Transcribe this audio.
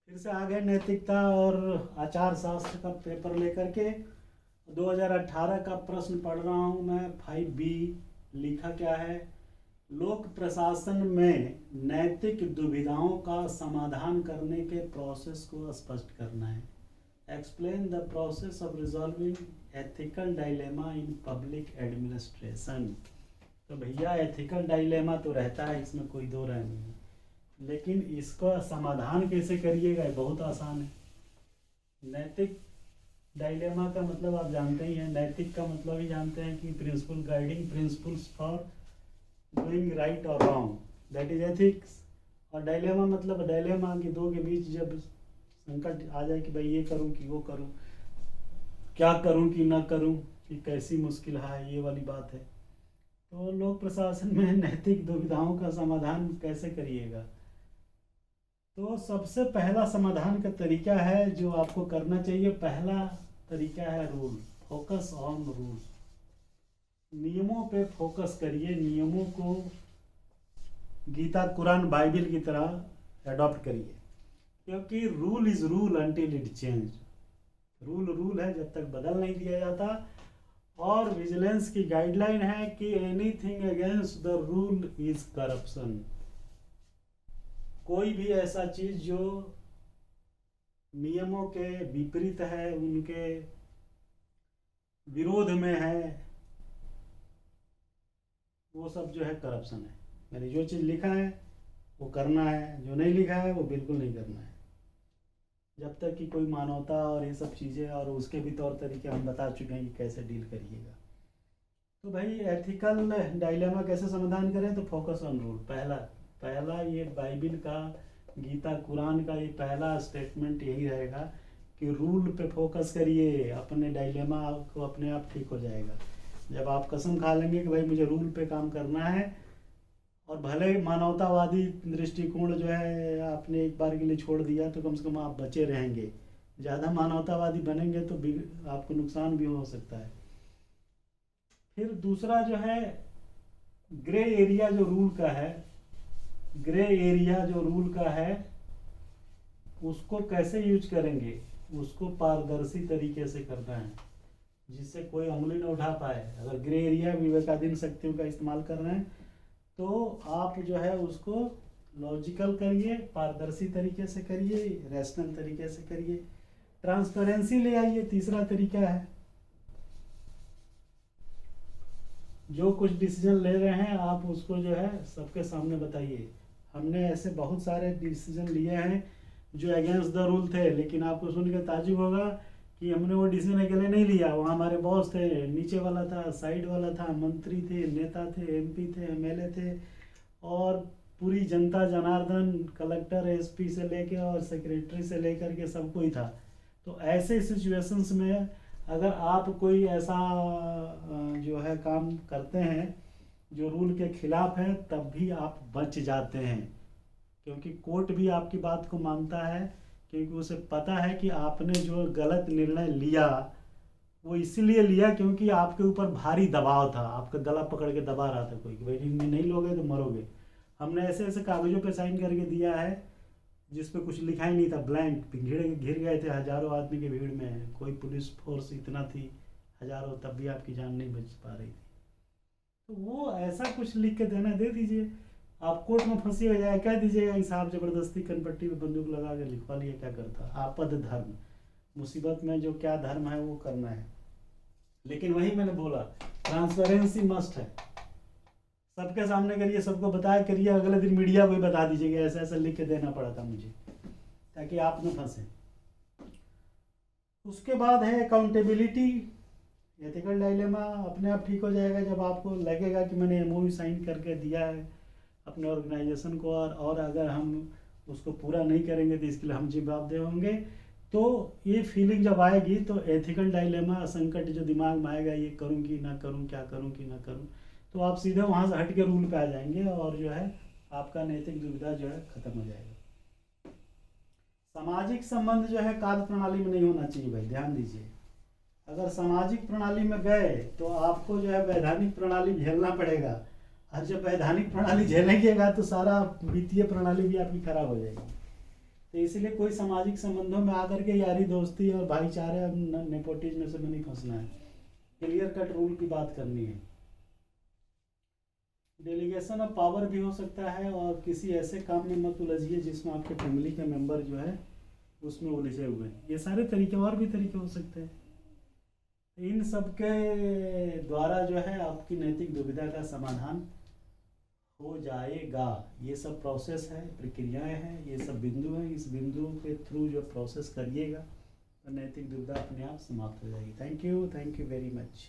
फिर से आ गए नैतिकता और आचार शास्त्र का पेपर लेकर के। 2018 का प्रश्न पढ़ रहा हूँ मैं, 5B। लिखा क्या है? लोक प्रशासन में नैतिक दुविधाओं का समाधान करने के प्रोसेस को स्पष्ट करना है। Explain the process of resolving ethical dilemma in public administration. तो भैया एथिकल डायलेमा तो रहता है, इसमें कोई दो राय नहीं है, लेकिन इसका समाधान कैसे करिएगा? बहुत आसान है। नैतिक डायलेमा का मतलब आप जानते ही हैं, नैतिक का मतलब ही जानते हैं कि principle, guiding principles for doing right और रॉन्ग, दैट इज एथिक्स। और डायलेमा मतलब डायलेमा कि दो के बीच जब संकट आ जाए कि भाई ये करूं कि वो करूं, क्या करूं कि ना करूं, कि कैसी मुश्किल है, ये वाली बात है। तो लोक प्रशासन में नैतिक दुविधाओं का समाधान कैसे करिएगा? तो सबसे पहला समाधान का तरीका है जो आपको करना चाहिए, पहला तरीका है रूल, फोकस ऑन रूल। नियमों पे फोकस करिए, नियमों को गीता कुरान बाइबल की तरह अडॉप्ट करिए, क्योंकि rule is rule until it change. Rule rule है जब तक बदल नहीं दिया जाता। और विजिलेंस की गाइडलाइन है कि anything against the rule is corruption. कोई भी ऐसा चीज जो नियमों के विपरीत है, उनके विरोध में है, वो सब जो है करप्शन है। मैंने जो चीज़ लिखा है वो करना है, जो नहीं लिखा है वो बिल्कुल नहीं करना है। जब तक कि कोई मानवता और ये सब चीज़ें और उसके भी तौर तरीके हम बता चुके हैं कि कैसे डील करिएगा। तो भाई एथिकल डायलेमा कैसे समाधान करें? तो फोकस ऑन रूल। पहला ये बाइबिल का, गीता कुरान का ये पहला स्टेटमेंट यही रहेगा कि रूल पे फोकस करिए, अपने डायलेमा को अपने आप ठीक हो जाएगा। जब आप कसम खा लेंगे कि भाई मुझे रूल पे काम करना है, और भले मानवतावादी दृष्टिकोण जो है आपने एक बार के लिए छोड़ दिया तो कम से कम आप बचे रहेंगे। ज़्यादा मानवतावादी बनेंगे तो आपको नुकसान भी हो सकता है। फिर दूसरा जो है ग्रे एरिया जो रूल का है, ग्रे एरिया जो रूल का है उसको कैसे यूज करेंगे? उसको पारदर्शी तरीके से करना है जिससे कोई उंगली न उठा पाए। अगर ग्रे एरिया विवेकाधीन शक्तियों का इस्तेमाल कर रहे हैं तो आप जो है उसको लॉजिकल करिए, पारदर्शी तरीके से करिए, रैशनल तरीके से करिए, ट्रांसपेरेंसी ले आइए। तीसरा तरीका है, जो कुछ डिसीजन ले रहे हैं आप उसको जो है सबके सामने बताइए। हमने ऐसे बहुत सारे डिसीजन लिए हैं जो अगेंस्ट द रूल थे, लेकिन आपको सुन के ताज्जुब होगा कि हमने वो डिसीजन अकेले नहीं लिया। वहाँ हमारे बॉस थे, नीचे वाला था, साइड वाला था, मंत्री थे, नेता थे, एमपी थे, एमएलए थे, और पूरी जनता जनार्दन, कलेक्टर, एसपी से लेके और सेक्रेटरी से लेकर के सब कोई था। तो ऐसे सिचुएशंस में अगर आप कोई ऐसा जो है काम करते हैं जो रूल के खिलाफ है, तब भी आप बच जाते हैं, क्योंकि कोर्ट भी आपकी बात को मानता है, क्योंकि उसे पता है कि आपने जो गलत निर्णय लिया वो इसीलिए लिया क्योंकि आपके ऊपर भारी दबाव था, आपका गला पकड़ के दबा रहा था कोई कि भाई नहीं लोगे तो मरोगे। हमने ऐसे ऐसे कागजों पे साइन करके दिया है जिस पे कुछ लिखा ही नहीं था, ब्लैंक। घिर गए थे हजारों आदमी की भीड़ में, कोई पुलिस फोर्स इतना थी हजारों, तब भी आपकी जान नहीं बच पा रही थी। तो वो ऐसा कुछ लिख के देना, दे दीजिए। आप कोर्ट में फंसी हो जाए, कह दीजिएगा कि साहब जबरदस्ती कनपट्टी पे बंदूक लगा के लिखवा लिया, क्या करता। आपद धर्म, मुसीबत में जो क्या धर्म है वो करना है। लेकिन वही मैंने बोला, ट्रांसपेरेंसी मस्ट है। सबके सामने करिए, सबको बताया करिए, अगले दिन मीडिया को भी बता दीजिएगा ऐसा ऐसा लिख के देना पड़ा था मुझे, ताकि आप न फंसे। उसके बाद है अकाउंटेबिलिटी। एथिकल डायलेमा अपने आप ठीक हो जाएगा जब आपको लगेगा कि मैंने एमओयू साइन करके दिया है अपने ऑर्गेनाइजेशन को, और अगर हम उसको पूरा नहीं करेंगे तो इसके लिए हम जवाबदेह होंगे। तो ये फीलिंग जब आएगी तो एथिकल डायलेमा संकट जो दिमाग में आएगा, ये करूँ कि ना करूँ, क्या करूँ कि ना करूँ, तो आप सीधे वहाँ से हट के रूल पे आ जाएंगे और जो है आपका नैतिक दुविधा जो है खत्म हो जाएगा। सामाजिक संबंध जो है कार्य प्रणाली में नहीं होना चाहिए भाई, ध्यान दीजिए। अगर सामाजिक प्रणाली में गए तो आपको जो है वैधानिक प्रणाली झेलना पड़ेगा, और जब वैधानिक प्रणाली झेलेंगेगा तो सारा वित्तीय प्रणाली भी आपकी खराब हो जाएगी। तो इसलिए कोई सामाजिक संबंधों में आकर के यारी दोस्ती और भाईचारे और नेपोटिज्म में नहीं फंसना है। क्लियर कट रूल की बात करनी है। डेलीगेशन ऑफ पावर भी हो सकता है, और किसी ऐसे काम में मत उलझिए जिसमें आपके फैमिली के मेंबर जो है उसमें उलझे हुए हैं। ये सारे तरीके, और भी तरीके हो सकते हैं। इन सब के द्वारा जो है आपकी नैतिक दुविधा का समाधान हो जाएगा। ये सब प्रोसेस है, प्रक्रियाएं हैं, ये सब बिंदु हैं। इस बिंदु के थ्रू जो प्रोसेस करिएगा तो नैतिक दुविधा अपने आप समाप्त हो जाएगी। Thank you very much.